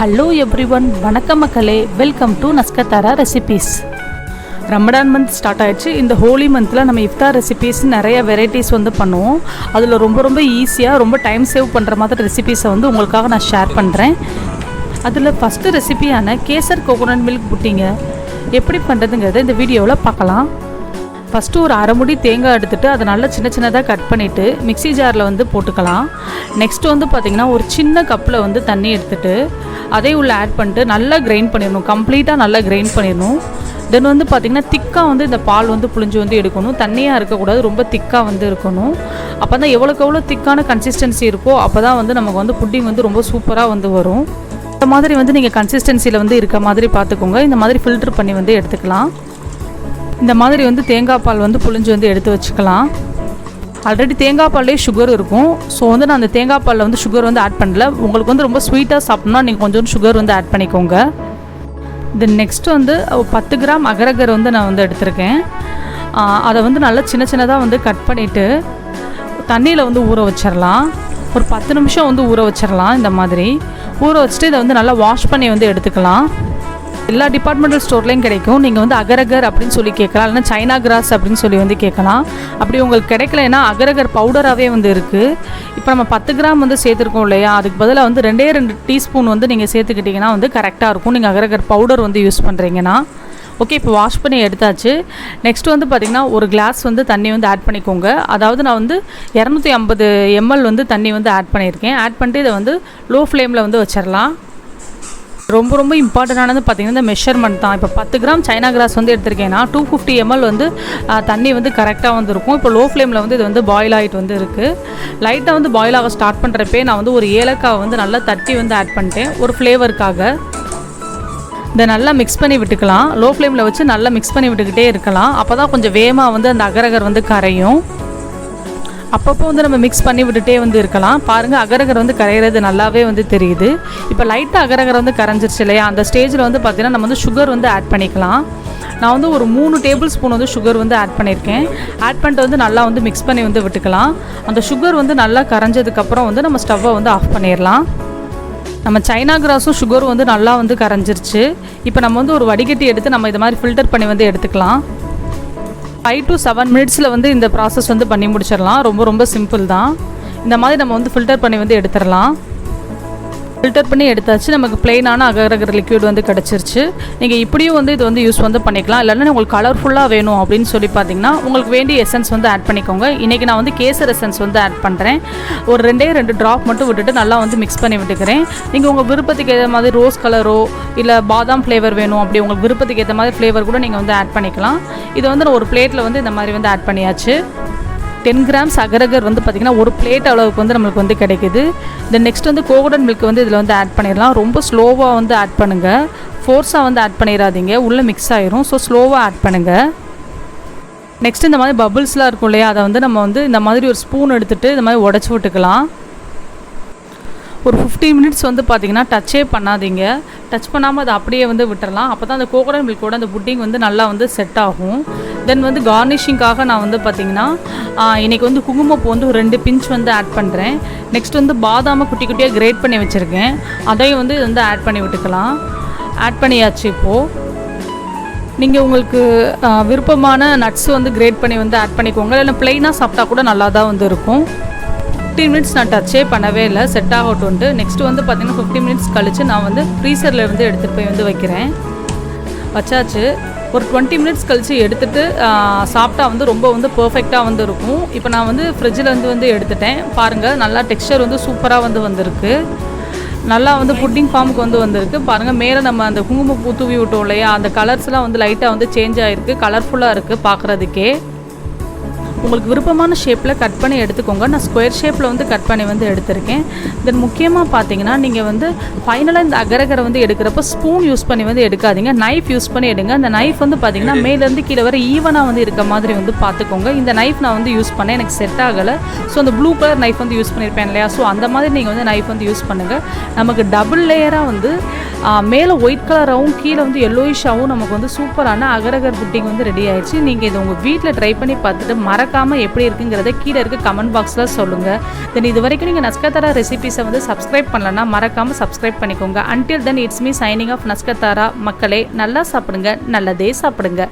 Hello everyone, வணக்கம் மக்களே. Welcome to Naskathara recipes. Ramadan month start ஆகிடுச்சு. இந்த ஹோலி மந்தில் நம்ம இஃப்தார் ரெசிபீஸ் நிறைய வெரைட்டிஸ் வந்து பண்ணுவோம். அதில் ரொம்ப ஈஸியாக ரொம்ப டைம் சேவ் பண்ணுற மாதிரி ரெசிபீஸை வந்து உங்களுக்காக நான் ஷேர் பண்ணுறேன். அதில் ஃபஸ்ட்டு ரெசிபியான கேசர் கோகோனட் மில்க் புட்டிங்க எப்படி பண்ணுறதுங்கிறத இந்த வீடியோவில் பார்க்கலாம். ஃபஸ்ட்டு ஒரு அரை முடி தேங்காய் எடுத்துகிட்டு அதை நல்லா சின்னதாக கட் பண்ணிவிட்டு மிக்ஸி ஜாரில் வந்து போட்டுக்கலாம். நெக்ஸ்ட்டு வந்து பார்த்திங்கன்னா ஒரு சின்ன கப்பில் வந்து தண்ணி எடுத்துகிட்டு அதே உள்ள ஆட் பண்ணிட்டு நல்லா கிரைண்ட் பண்ணிடணும். கம்ப்ளீட்டாக நல்லா கிரைண்ட் பண்ணிடணும். தென் வந்து பார்த்திங்கன்னா திக்காக வந்து இந்த பால் வந்து புழிஞ்சு வந்து எடுக்கணும். தண்ணியாக இருக்கக்கூடாது, ரொம்ப திக்காக வந்து இருக்கணும். அப்போ தான் எவ்வளோ திக்கான கன்சிஸ்டன்சி இருக்கோ அப்போ தான் வந்து நமக்கு வந்து புட்டிங் வந்து ரொம்ப சூப்பராக வந்து வரும். இந்த மாதிரி வந்து நீங்கள் கன்சிஸ்டன்சியில் வந்து இருக்க மாதிரி பார்த்துக்கோங்க. இந்த மாதிரி ஃபில்ட்ரு பண்ணி வந்து எடுத்துக்கலாம். இந்த மாதிரி வந்து தேங்காய் பால் வந்து புழிஞ்சு வந்து எடுத்து வச்சுக்கலாம். ஆல்ரெடி தேங்காய் பால்லே சுகர் இருக்கும். ஸோ வந்து நான் அந்த தேங்காய் பாலில் வந்து சுகர் வந்து ஆட் பண்ணல. உங்களுக்கு வந்து ரொம்ப ஸ்வீட்டாக சாப்பிட்ணுன்னா நீங்கள் கொஞ்சம் சுகர் வந்து ஆட் பண்ணிக்கோங்க. தென் நெக்ஸ்ட்டு வந்து 10 கிராம் அகர் அகர் வந்து நான் வந்து எடுத்திருக்கேன். அதை வந்து நல்லா சின்னதாக வந்து கட் பண்ணிவிட்டு தண்ணியில் வந்து ஊற வச்சிடலாம். ஒரு 10 நிமிஷம் வந்து ஊற வச்சிடலாம். இந்த மாதிரி ஊற வச்சுட்டு இதை வந்து நல்லா வாஷ் பண்ணி வந்து எடுத்துக்கலாம். எல்லா டிபார்ட்மெண்டல் ஸ்டோர்லேயும் கிடைக்கும். நீங்கள் வந்து அகர் அகர் அப்படின்னு சொல்லி கேட்கலாம், இல்லைனா சைனா கிராஸ் அப்படின்னு சொல்லி வந்து கேட்கலாம். அப்படி உங்களுக்கு கிடைக்கலன்னா அகர் அகர் பவுடராகவே வந்து இருக்குது. இப்போ நம்ம 10 கிராம் வந்து சேர்த்துருக்கோம் இல்லையா, அதுக்கு பதிலாக வந்து 2 டீஸ்பூன் வந்து நீங்கள் சேர்த்துக்கிட்டிங்கன்னா வந்து கரெக்டாக இருக்கும். நீங்கள் அகர் அகர் பவுடர் வந்து யூஸ் பண்ணுறீங்கன்னா. ஓகே, இப்போ வாஷ் பண்ணி எடுத்தாச்சு. நெக்ஸ்ட் வந்து பார்த்திங்கன்னா ஒரு கிளாஸ் வந்து தண்ணி வந்து ஆட் பண்ணிக்கோங்க. அதாவது நான் வந்து 250 ml வந்து தண்ணி வந்து ஆட் பண்ணியிருக்கேன். ஆட் பண்ணிட்டு இதை வந்து லோ ஃப்ளேமில் வந்து வச்சிடலாம். ரொம்ப இம்பார்ட்டண்டானது பார்த்திங்கன்னா இந்த மெஷர்மெண்ட் தான். இப்போ 10 கிராம் சைனா கிராஸ் வந்து எடுத்திருக்கேன்னா 250 ml வந்து தண்ணி வந்து கரெக்டாக வந்து இருக்கும். இப்போ லோ ஃப்ளேமில் வந்து இது வந்து பாயில் ஆகிட்டு வந்து இருக்குது. லைட்டாக வந்து பாயில் ஆக ஸ்டார்ட் பண்ணுறப்பே நான் வந்து ஒரு ஏலக்காய் வந்து நல்லா தட்டி வந்து ஆட் பண்ணிட்டேன் ஒரு ஃப்ளேவருக்காக. இதை நல்லா மிக்ஸ் பண்ணி விட்டுக்கலாம். லோ ஃப்ளேமில் வச்சு நல்லா மிக்ஸ் பண்ணி விட்டுக்கிட்டே இருக்கலாம். அப்போ தான் கொஞ்சம் வேகமாக வந்து அந்த அகர் அகர் வந்து கரையும். அப்பப்போ வந்து நம்ம மிக்ஸ் பண்ணி விட்டுட்டே வந்து இருக்கலாம். பாருங்கள், அகர் அகர் வந்து கரையிறது நல்லாவே வந்து தெரியுது. இப்போ லைட்டாக அகர் அகர் வந்து கரைஞ்சிருச்சு இல்லையா, அந்த ஸ்டேஜில் வந்து பார்த்திங்கன்னா நம்ம வந்து சுகர் வந்து ஆட் பண்ணிக்கலாம். நான் வந்து ஒரு 3 டேபிள் ஸ்பூன் வந்து சுகர் வந்து ஆட் பண்ணியிருக்கேன். ஆட் பண்ணிட்டு வந்து நல்லா வந்து மிக்ஸ் பண்ணி வந்து விட்டுக்கலாம். அந்த சுகர் வந்து நல்லா கரைஞ்சதுக்கப்புறம் வந்து நம்ம ஸ்டவ்வை வந்து ஆஃப் பண்ணிடலாம். நம்ம சைனா கிராஸும் சுகரும் வந்து நல்லா வந்து கரைஞ்சிருச்சு. இப்போ நம்ம வந்து ஒரு வடிகட்டி எடுத்து நம்ம இது மாதிரி ஃபில்டர் பண்ணி வந்து எடுத்துக்கலாம். 5 to 7 மினிட்ஸில் வந்து இந்த ப்ராசஸ் வந்து பண்ணி முடிச்சிடலாம். ரொம்ப சிம்பிள் தான். இந்த மாதிரி நம்ம வந்து ஃபில்டர் பண்ணி வந்து எடுத்துடலாம். ஃபில்டர் பண்ணி எடுத்தாச்சு. நமக்கு பிளெயினான அகர் அகர் லிக்விட் வந்து கிடச்சிருச்சு. நீங்கள் இப்படியும் வந்து இது வந்து யூஸ் வந்து பண்ணிக்கலாம். இல்லைன்னா உங்களுக்கு கலர்ஃபுல்லாக வேணும் அப்படின்னு சொல்லி பார்த்தீங்கன்னா உங்களுக்கு வேண்டிய எசன்ஸ் வந்து ஆட் பண்ணிக்கோங்க. இன்றைக்கி நான் வந்து கேசர் எசன்ஸ் வந்து ஆட் பண்ணுறேன். ஒரு 2 ட்ராப் மட்டும் விட்டுட்டு நல்லா வந்து மிக்ஸ் பண்ணி விட்டுக்கிறேன். நீங்கள் உங்கள் விருப்பத்துக்கு ஏற்ற மாதிரி ரோஸ் கலரோ இல்லை பாதாம் ஃப்ளேவர் வேணும் அப்படி உங்களுக்கு விருப்பத்துக்கு ஏற்ற மாதிரி ஃப்ளேவர் கூட நீங்கள் வந்து ஆட் பண்ணிக்கலாம். இதை வந்து நான் ஒரு பிளேட்டில் வந்து இந்த மாதிரி வந்து ஆட் பண்ணியாச்சு. 10 கிராம்ஸ் அகர் அகர் வந்து பார்த்திங்கன்னா ஒரு பிளேட் அளவுக்கு வந்து நம்மளுக்கு வந்து கிடைக்குது. தென் நெக்ஸ்ட் வந்து கோகோனட் மில்க் வந்து இதில் வந்து ஆட் பண்ணிடலாம். ரொம்ப ஸ்லோவாக வந்து ஆட் பண்ணுங்கள். ஃபோர்ஸாக வந்து ஆட் பண்ணிடாதீங்க, உள்ளே மிக்ஸ் ஆயிரும். ஸோ ஸ்லோவாக ஆட் பண்ணுங்கள். நெக்ஸ்ட் இந்த மாதிரி பபுள்ஸ்லாம் இருக்கும் இல்லையா, அதை வந்து நம்ம வந்து இந்த மாதிரி ஒரு ஸ்பூன் எடுத்துகிட்டு இந்த மாதிரி உடச்சி விட்டுக்கலாம். ஒரு 15 மினிட்ஸ் வந்து பார்த்திங்கன்னா டச்சே பண்ணாதீங்க. டச் பண்ணாமல் அதை அப்படியே வந்து விட்டுறலாம். அப்போ தான் அந்த கோகோனட் மில்கோட அந்த புட்டிங் வந்து நல்லா வந்து செட் ஆகும். தென் வந்து கார்னிஷிங்காக நான் வந்து பார்த்திங்கன்னா இன்றைக்கி வந்து குங்குமப்பூ வந்து ஒரு 2 பிஞ்ச் வந்து ஆட் பண்ணுறேன். நெக்ஸ்ட் வந்து பாதாமை குட்டியாக கிரேட் பண்ணி வச்சுருக்கேன். அதையும் வந்து இது வந்து ஆட் பண்ணி விட்டுக்கலாம். ஆட் பண்ணியாச்சு. இப்போது நீங்கள் உங்களுக்கு விருப்பமான நட்ஸ் வந்து கிரேட் பண்ணி வந்து ஆட் பண்ணிக்கோங்க. இல்லை ப்ளெயினாக சாப்பிட்டா கூட நல்லா தான் வந்து இருக்கும். 15 மினிட்ஸ் நான் டச்சே பண்ணவே இல்லை, செட் ஆகட்டும்ட்டு. நெக்ஸ்ட்டு வந்து பார்த்திங்கன்னா 15 மினிட்ஸ் கழித்து நான் வந்து ஃப்ரீசரில் இருந்து எடுத்துகிட்டு போய் வந்து வைக்கிறேன். வச்சாச்சு. ஒரு 20 மினிட்ஸ் கழித்து எடுத்துகிட்டு சாப்பிட்டா வந்து ரொம்ப வந்து பர்ஃபெக்டாக வந்து இருக்கும். இப்போ நான் வந்து ஃப்ரிட்ஜில் வந்து எடுத்துட்டேன். பாருங்கள், நல்லா டெக்ஸ்சர் வந்து சூப்பராக வந்து வந்திருக்கு. நல்லா வந்து புட்டிங் ஃபார்முக்கு வந்து வந்திருக்கு. பாருங்கள், மேலே நம்ம அந்த குங்குமப்பூ தூவி விட்டோம் இல்லையா, அந்த கலர்ஸ்லாம் வந்து லைட்டாக வந்து சேஞ்ச் ஆகிருக்கு. கலர்ஃபுல்லாக இருக்குது பார்க்குறதுக்கே. உங்களுக்கு விருப்பமான ஷேப்பில் கட் பண்ணி எடுத்துக்கோங்க. நான் ஸ்கொயர் ஷேப்பில் வந்து கட் பண்ணி வந்து எடுத்திருக்கேன். தென் முக்கியமாக பார்த்தீங்கன்னா நீங்கள் வந்து ஃபைனலாக இந்த அகர் அகரை வந்து எடுக்கிறப்ப ஸ்பூன் யூஸ் பண்ணி வந்து எடுக்காதீங்க, நைஃப் யூஸ் பண்ணி எடுங்க. அந்த நைஃப் வந்து பார்த்திங்கன்னா மேலேருந்து கீழே வர ஈவனாக வந்து இருக்க மாதிரி வந்து பார்த்துக்கோங்க. இந்த நைஃப் நான் வந்து யூஸ் பண்ணேன், எனக்கு செட் ஆகலை. ஸோ அந்த ப்ளூ கலர் நைஃப் வந்து யூஸ் பண்ணியிருப்பேன் இல்லையா, ஸோ அந்த மாதிரி நீங்கள் வந்து நைஃப் வந்து யூஸ் பண்ணுங்கள். நமக்கு டபுள் லேயராக வந்து மேலே ஒயிட் கலராகவும் கீழே வந்து எல்லோயிஷாகவும் நமக்கு வந்து சூப்பரான அகரகர் புட்டிங் வந்து ரெடி ஆயிடுச்சு. நீங்கள் இதை உங்கள் வீட்டில் ட்ரை பண்ணி பார்த்துட்டு மறக்காமல் எப்படி இருக்குங்கிறத கீழே இருக்க கமெண்ட் பாக்ஸில் சொல்லுங்கள். தென் இது வரைக்கும் நீங்கள் நஸ்கத்தாரா ரெசிபீஸை வந்து சப்ஸ்கிரைப் பண்ணலன்னா மறக்காமல் சப்ஸ்கிரைப் பண்ணிக்கோங்க. Until then it's me signing off Naskathara. மக்களே நல்லா சாப்பிடுங்க, நல்லதே சாப்பிடுங்க.